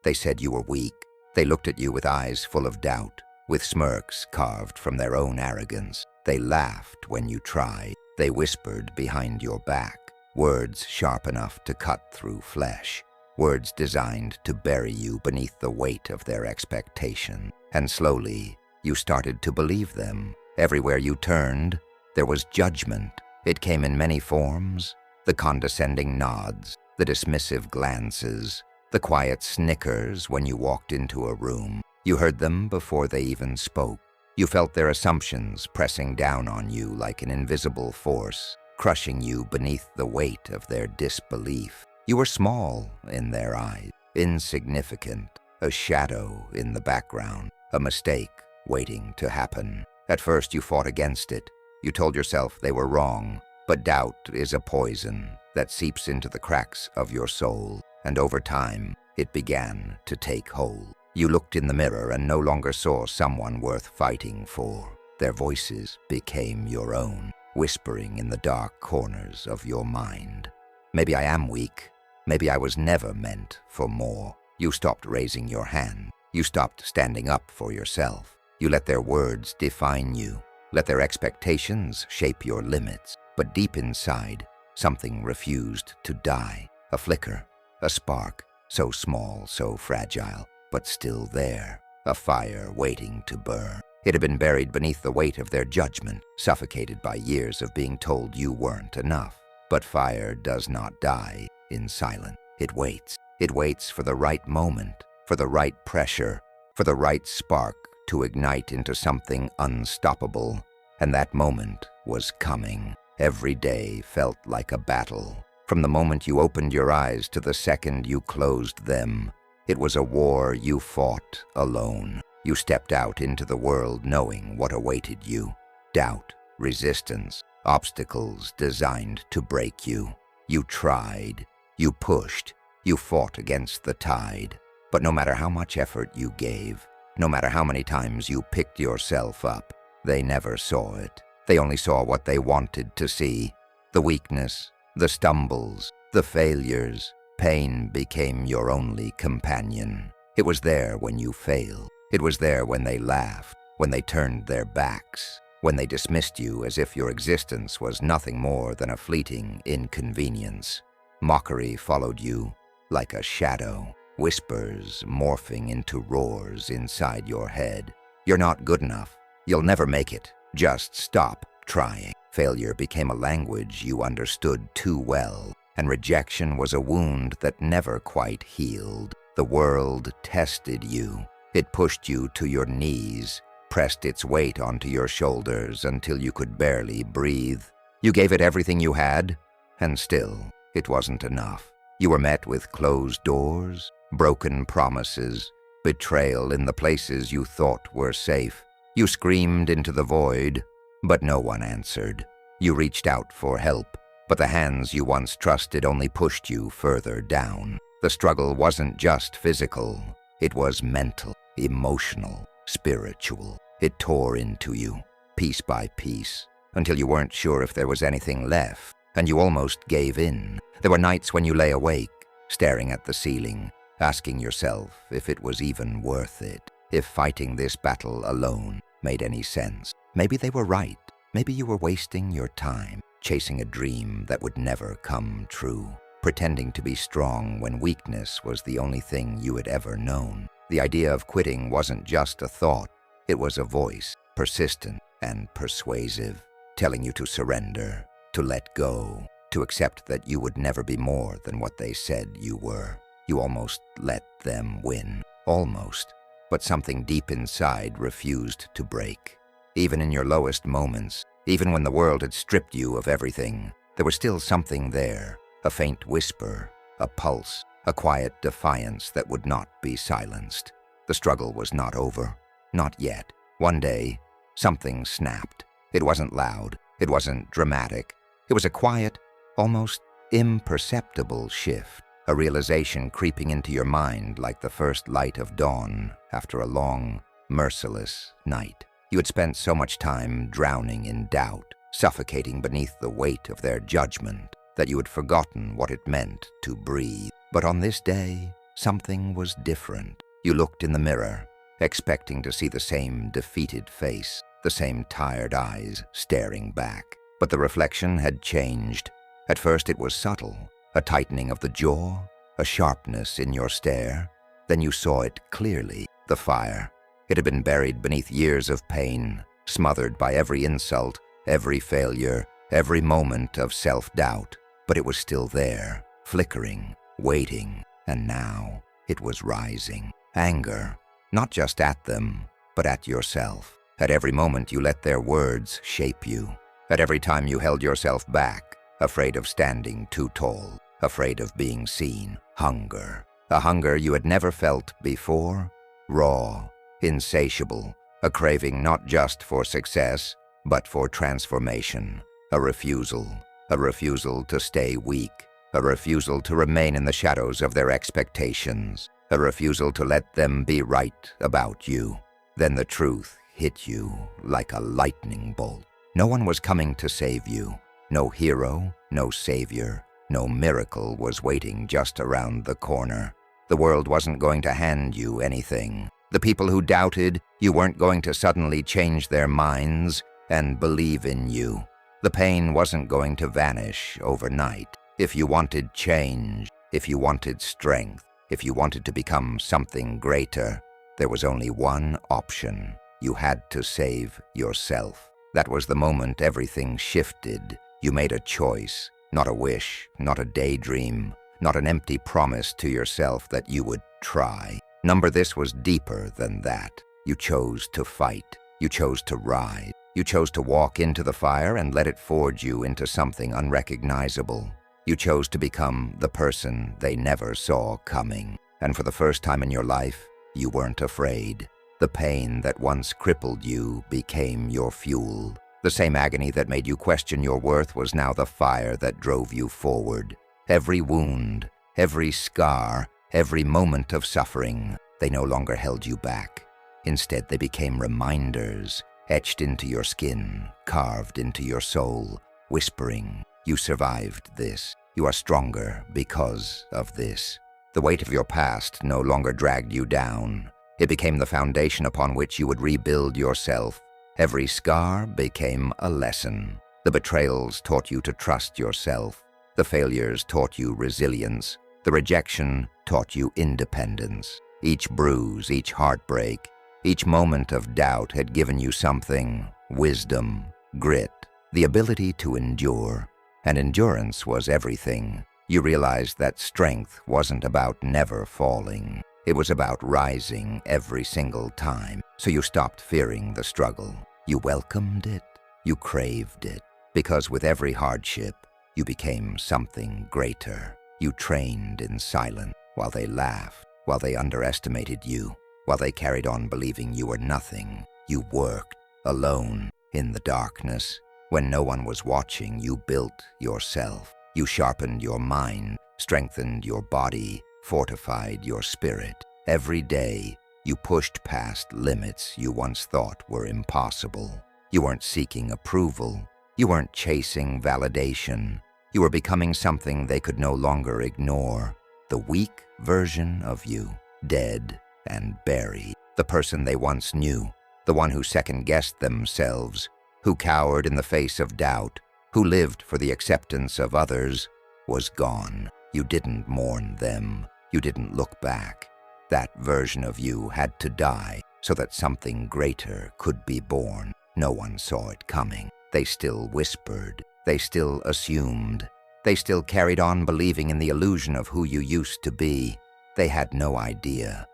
They said you were weak. They looked at you with eyes full of doubt, with smirks carved from their own arrogance. They laughed when you tried. They whispered behind your back, words sharp enough to cut through flesh, words designed to bury you beneath the weight of their expectation. And slowly, you started to believe them. Everywhere you turned, there was judgment. It came in many forms: the condescending nods, the dismissive glances, the quiet snickers when you walked into a room. You heard them before they even spoke. You felt their assumptions pressing down on you like an invisible force, crushing you beneath the weight of their disbelief. You were small in their eyes, insignificant, a shadow in the background, a mistake waiting to happen. At first you fought against it. You told yourself they were wrong, but doubt is a poison that seeps into the cracks of your soul, and over time, it began to take hold. You looked in the mirror and no longer saw someone worth fighting for. Their voices became your own, whispering in the dark corners of your mind. Maybe I am weak. Maybe I was never meant for more. You stopped raising your hand. You stopped standing up for yourself. You let their words define you, let their expectations shape your limits. But deep inside, something refused to die. A flicker, a spark, so small, so fragile, but still there. A fire waiting to burn. It had been buried beneath the weight of their judgment, suffocated by years of being told you weren't enough. But fire does not die in silence. It waits. It waits for the right moment, for the right pressure, for the right spark to ignite into something unstoppable. And that moment was coming. Every day felt like a battle. From the moment you opened your eyes to the second you closed them, it was a war you fought alone. You stepped out into the world knowing what awaited you. Doubt, resistance, obstacles designed to break you. You tried, you pushed, you fought against the tide. But no matter how much effort you gave, no matter how many times you picked yourself up, they never saw it. They only saw what they wanted to see. The weakness, the stumbles, the failures. Pain became your only companion. It was there when you failed. It was there when they laughed, when they turned their backs, when they dismissed you as if your existence was nothing more than a fleeting inconvenience. Mockery followed you like a shadow, whispers morphing into roars inside your head. You're not good enough. You'll never make it. Just stop trying. Failure became a language you understood too well, and rejection was a wound that never quite healed. The world tested you. It pushed you to your knees, pressed its weight onto your shoulders until you could barely breathe. You gave it everything you had, and still, it wasn't enough. You were met with closed doors, broken promises, betrayal in the places you thought were safe. You screamed into the void, but no one answered. You reached out for help, but the hands you once trusted only pushed you further down. The struggle wasn't just physical. It was mental, emotional, spiritual. It tore into you, piece by piece, until you weren't sure if there was anything left, and you almost gave in. There were nights when you lay awake, staring at the ceiling, asking yourself if it was even worth it, if fighting this battle alone made any sense. Maybe they were right. Maybe you were wasting your time, chasing a dream that would never come true, pretending to be strong when weakness was the only thing you had ever known. The idea of quitting wasn't just a thought. It was a voice, persistent and persuasive, telling you to surrender, to let go, to accept that you would never be more than what they said you were. You almost let them win. Almost. But something deep inside refused to break. Even in your lowest moments, even when the world had stripped you of everything, there was still something there, a faint whisper, a pulse, a quiet defiance that would not be silenced. The struggle was not over. Not yet. One day, something snapped. It wasn't loud. It wasn't dramatic. It was a quiet, almost imperceptible shift, a realization creeping into your mind like the first light of dawn after a long, merciless night. You had spent so much time drowning in doubt, suffocating beneath the weight of their judgment, that you had forgotten what it meant to breathe. But on this day, something was different. You looked in the mirror, expecting to see the same defeated face, the same tired eyes staring back. But the reflection had changed. At first it was subtle, a tightening of the jaw, a sharpness in your stare. Then you saw it clearly, the fire. It had been buried beneath years of pain, smothered by every insult, every failure, every moment of self-doubt. But it was still there, flickering, waiting, and now it was rising. Anger, not just at them, but at yourself. At every moment you let their words shape you. At every time you held yourself back, afraid of standing too tall, afraid of being seen. Hunger. A hunger you had never felt before. Raw, insatiable, a craving not just for success, but for transformation. A refusal to stay weak, a refusal to remain in the shadows of their expectations, a refusal to let them be right about you. Then the truth hit you like a lightning bolt. No one was coming to save you. No hero, no savior, no miracle was waiting just around the corner. The world wasn't going to hand you anything. The people who doubted, you weren't going to suddenly change their minds and believe in you. The pain wasn't going to vanish overnight. If you wanted change, if you wanted strength, if you wanted to become something greater, there was only one option. You had to save yourself. That was the moment everything shifted. You made a choice, not a wish, not a daydream, not an empty promise to yourself that you would try. This was deeper than that. You chose to fight. You chose to rise. You chose to walk into the fire and let it forge you into something unrecognizable. You chose to become the person they never saw coming. And for the first time in your life, you weren't afraid. The pain that once crippled you became your fuel. The same agony that made you question your worth was now the fire that drove you forward. Every wound, every scar, every moment of suffering, they no longer held you back. Instead, they became reminders, etched into your skin, carved into your soul, whispering, "You survived this. You are stronger because of this." The weight of your past no longer dragged you down. It became the foundation upon which you would rebuild yourself. Every scar became a lesson. The betrayals taught you to trust yourself. The failures taught you resilience. The rejection taught you independence. Each bruise, each heartbreak, each moment of doubt had given you something: wisdom, grit, the ability to endure. And endurance was everything. You realized that strength wasn't about never falling. It was about rising every single time. So you stopped fearing the struggle. You welcomed it. You craved it. Because with every hardship, you became something greater. You trained in silence while they laughed, while they underestimated you, while they carried on believing you were nothing. You worked alone in the darkness. When no one was watching, you built yourself. You sharpened your mind, strengthened your body, fortified your spirit. Every day, you pushed past limits you once thought were impossible. You weren't seeking approval. You weren't chasing validation. You were becoming something they could no longer ignore. The weak version of you, dead and buried. The person they once knew, the one who second-guessed themselves, who cowered in the face of doubt, who lived for the acceptance of others, was gone. You didn't mourn them. You didn't look back. That version of you had to die so that something greater could be born. No one saw it coming. They still whispered. They still assumed. They still carried on believing in the illusion of who you used to be. They had no idea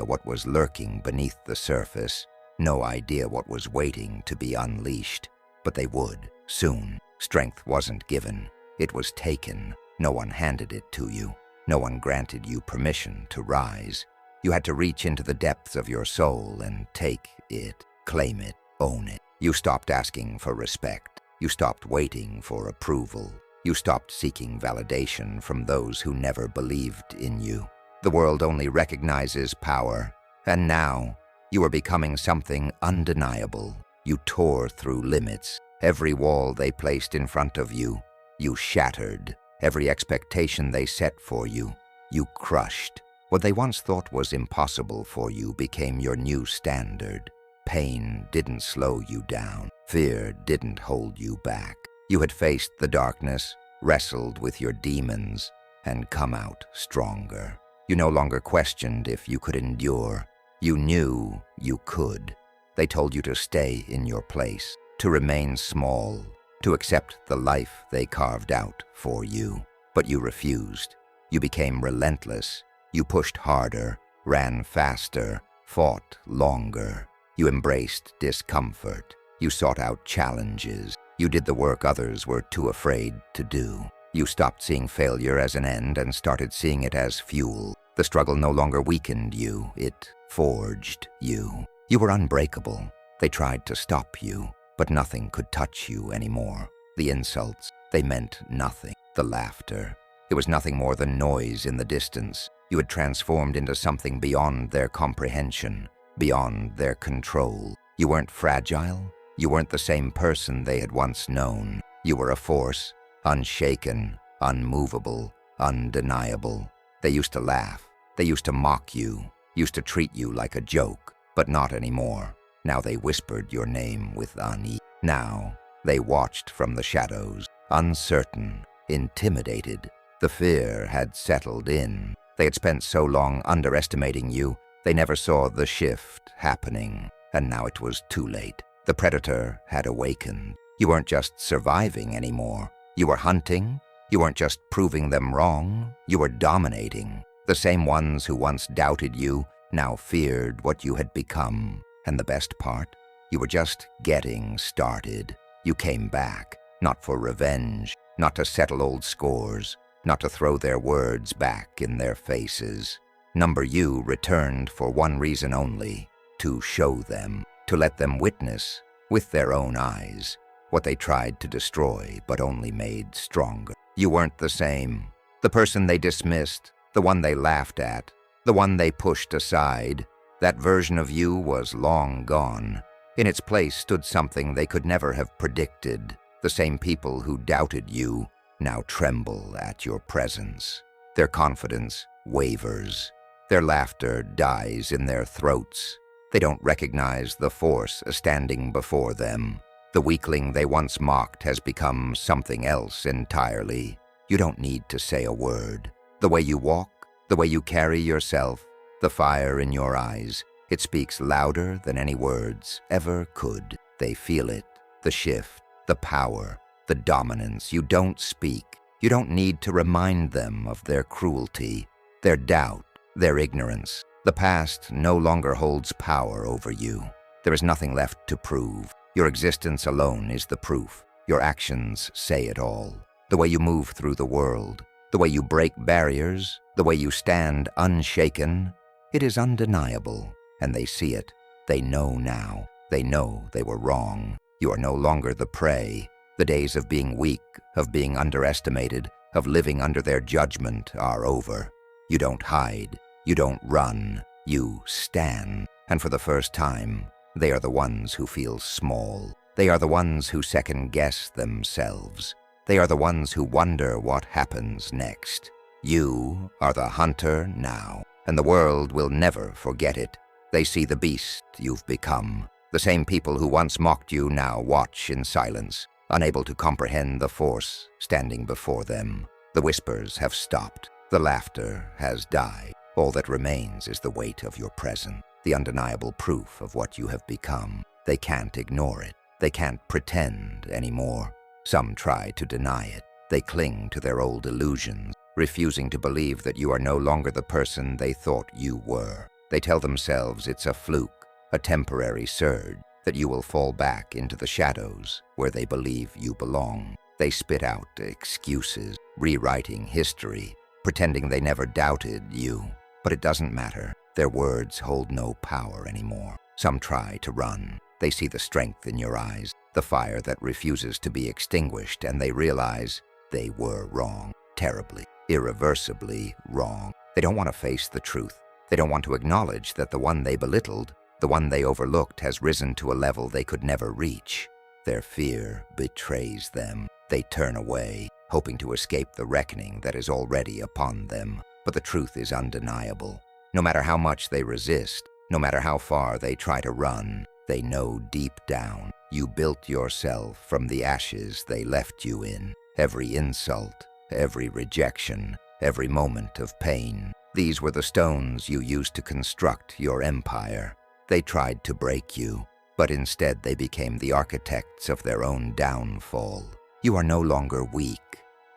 what was lurking beneath the surface, no idea what was waiting to be unleashed. But they would, soon. Strength wasn't given. It was taken. No one handed it to you. No one granted you permission to rise. You had to reach into the depths of your soul and take it, claim it, own it. You stopped asking for respect. You stopped waiting for approval. You stopped seeking validation from those who never believed in you. The world only recognizes power, and now you were becoming something undeniable. You tore through limits. Every wall they placed in front of you, you shattered. Every expectation they set for you, you crushed. What they once thought was impossible for you became your new standard. Pain didn't slow you down. Fear didn't hold you back. You had faced the darkness, wrestled with your demons, and come out stronger. You no longer questioned if you could endure. You knew you could. They told you to stay in your place, to remain small, to accept the life they carved out for you. But you refused. You became relentless. You pushed harder, ran faster, fought longer. You embraced discomfort. You sought out challenges. You did the work others were too afraid to do. You stopped seeing failure as an end and started seeing it as fuel. The struggle no longer weakened you. It forged you. You were unbreakable. They tried to stop you, but nothing could touch you anymore. The insults, they meant nothing. The laughter, it was nothing more than noise in the distance. You had transformed into something beyond their comprehension, beyond their control. You weren't fragile. You weren't the same person they had once known. You were a force, unshaken, unmovable, undeniable. They used to laugh. They used to mock you, used to treat you like a joke, but not anymore. Now they whispered your name with unease. Now they watched from the shadows, uncertain, intimidated. The fear had settled in. They had spent so long underestimating you, they never saw the shift happening, and now it was too late. The predator had awakened. You weren't just surviving anymore. You were hunting. You weren't just proving them wrong. You were dominating. The same ones who once doubted you now feared what you had become. And the best part? You were just getting started. You came back, not for revenge, not to settle old scores, not to throw their words back in their faces. Number U returned for one reason only, to show them, to let them witness, with their own eyes, what they tried to destroy but only made stronger. You weren't the same. The person they dismissed, the one they laughed at, the one they pushed aside, that version of you was long gone. In its place stood something they could never have predicted. The same people who doubted you now tremble at your presence. Their confidence wavers. Their laughter dies in their throats. They don't recognize the force standing before them. The weakling they once mocked has become something else entirely. You don't need to say a word. The way you walk, the way you carry yourself, the fire in your eyes, it speaks louder than any words ever could. They feel it, the shift, the power, the dominance. You don't speak. You don't need to remind them of their cruelty, their doubt, their ignorance. The past no longer holds power over you. There is nothing left to prove. Your existence alone is the proof. Your actions say it all. The way you move through the world, the way you break barriers, the way you stand unshaken, it is undeniable. And they see it. They know now. They know they were wrong. You are no longer the prey. The days of being weak, of being underestimated, of living under their judgment are over. You don't hide. You don't run. You stand. And for the first time, they are the ones who feel small. They are the ones who second-guess themselves. They are the ones who wonder what happens next. You are the hunter now, and the world will never forget it. They see the beast you've become. The same people who once mocked you now watch in silence, unable to comprehend the force standing before them. The whispers have stopped. The laughter has died. All that remains is the weight of your present, the undeniable proof of what you have become. They can't ignore it. They can't pretend anymore. Some try to deny it. They cling to their old illusions, refusing to believe that you are no longer the person they thought you were. They tell themselves it's a fluke, a temporary surge, that you will fall back into the shadows where they believe you belong. They spit out excuses, rewriting history, pretending they never doubted you. But it doesn't matter. Their words hold no power anymore. Some try to run. They see the strength in your eyes, the fire that refuses to be extinguished, and they realize they were wrong, terribly, irreversibly wrong. They don't want to face the truth. They don't want to acknowledge that the one they belittled, the one they overlooked, has risen to a level they could never reach. Their fear betrays them. They turn away, hoping to escape the reckoning that is already upon them. but the truth is undeniable. No matter how much they resist, no matter how far they try to run, they know deep down you built yourself from the ashes they left you in. Every insult, every rejection, every moment of pain. These were the stones you used to construct your empire. They tried to break you, but instead they became the architects of their own downfall. You are no longer weak.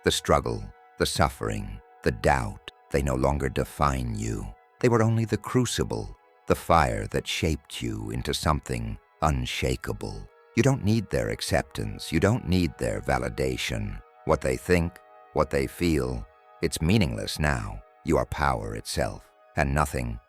The struggle, the suffering, the doubt, they no longer define you. They were only the crucible, the fire that shaped you into something unshakable. You don't need their acceptance. You don't need their validation. What they think, what they feel, it's meaningless now. You are power itself, and nothing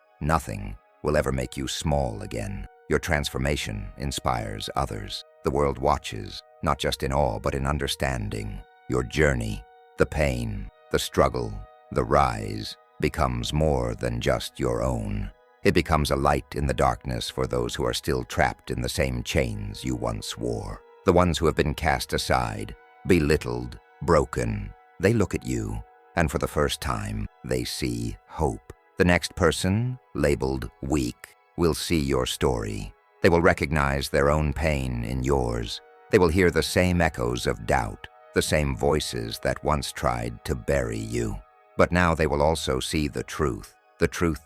will ever make you small again. Your transformation inspires others. The world watches, not just in awe, but in understanding. Your journey, the pain, the struggle, the rise, becomes more than just your own. It becomes a light in the darkness for those who are still trapped in the same chains you once wore. The ones who have been cast aside, belittled, broken. They look at you, and for the first time, they see hope. The next person, labeled weak, will see your story. They will recognize their own pain in yours. They will hear the same echoes of doubt, the same voices that once tried to bury you. But now they will also see the truth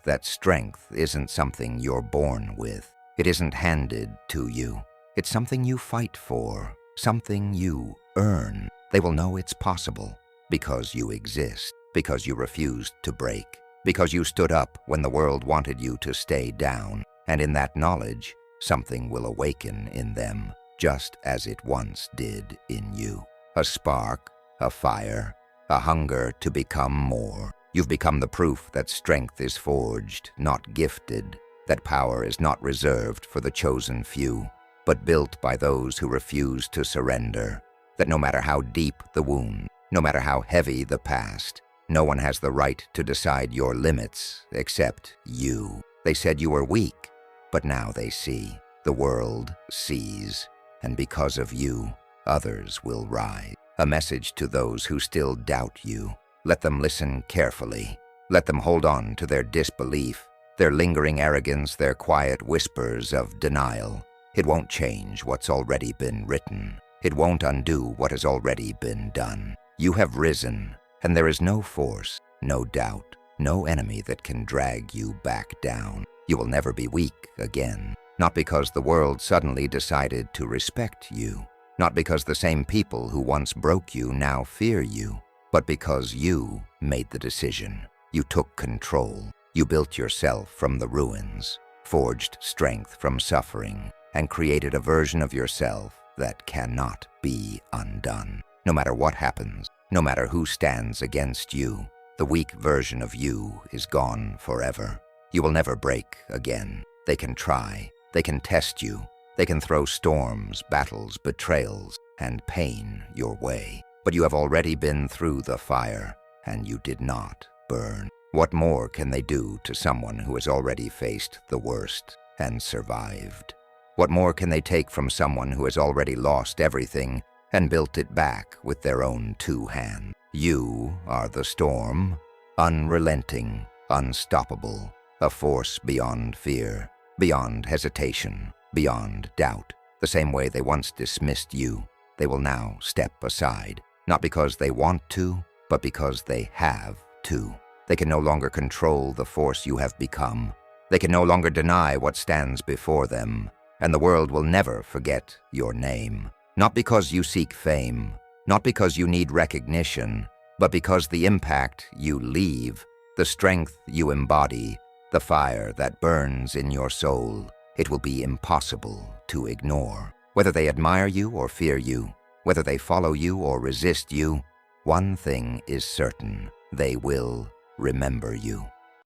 that strength isn't something you're born with. It isn't handed to you. It's something you fight for, something you earn. They will know it's possible because you exist, because you refused to break, because you stood up when the world wanted you to stay down. And in that knowledge, something will awaken in them, just as it once did in you. A spark, a fire, a hunger to become more. You've become the proof that strength is forged, not gifted, that power is not reserved for the chosen few, but built by those who refuse to surrender, that no matter how deep the wound, no matter how heavy the past, no one has the right to decide your limits except you. They said you were weak, but now they see. The world sees, and because of you, others will rise. A message to those who still doubt you. Let them listen carefully. Let them hold on to their disbelief, their lingering arrogance, their quiet whispers of denial. It won't change what's already been written. It won't undo what has already been done. You have risen, and there is no force, no doubt, no enemy that can drag you back down. You will never be weak again. Not because the world suddenly decided to respect you. Not because the same people who once broke you now fear you. But because you made the decision. You took control. You built yourself from the ruins, forged strength from suffering, and created a version of yourself that cannot be undone. No matter what happens, no matter who stands against you, the weak version of you is gone forever. You will never break again. They can try. They can test you. They can throw storms, battles, betrayals, and pain your way. But you have already been through the fire, and you did not burn. What more can they do to someone who has already faced the worst and survived? What more can they take from someone who has already lost everything and built it back with their own 2 hands? You are the storm, unrelenting, unstoppable, a force beyond fear, beyond hesitation, beyond doubt. The same way they once dismissed you, they will now step aside. Not because they want to, but because they have to. They can no longer control the force you have become. They can no longer deny what stands before them, and the world will never forget your name. Not because you seek fame, not because you need recognition, but because the impact you leave, the strength you embody, the fire that burns in your soul, it will be impossible to ignore. Whether they admire you or fear you, whether they follow you or resist you, one thing is certain: they will remember you.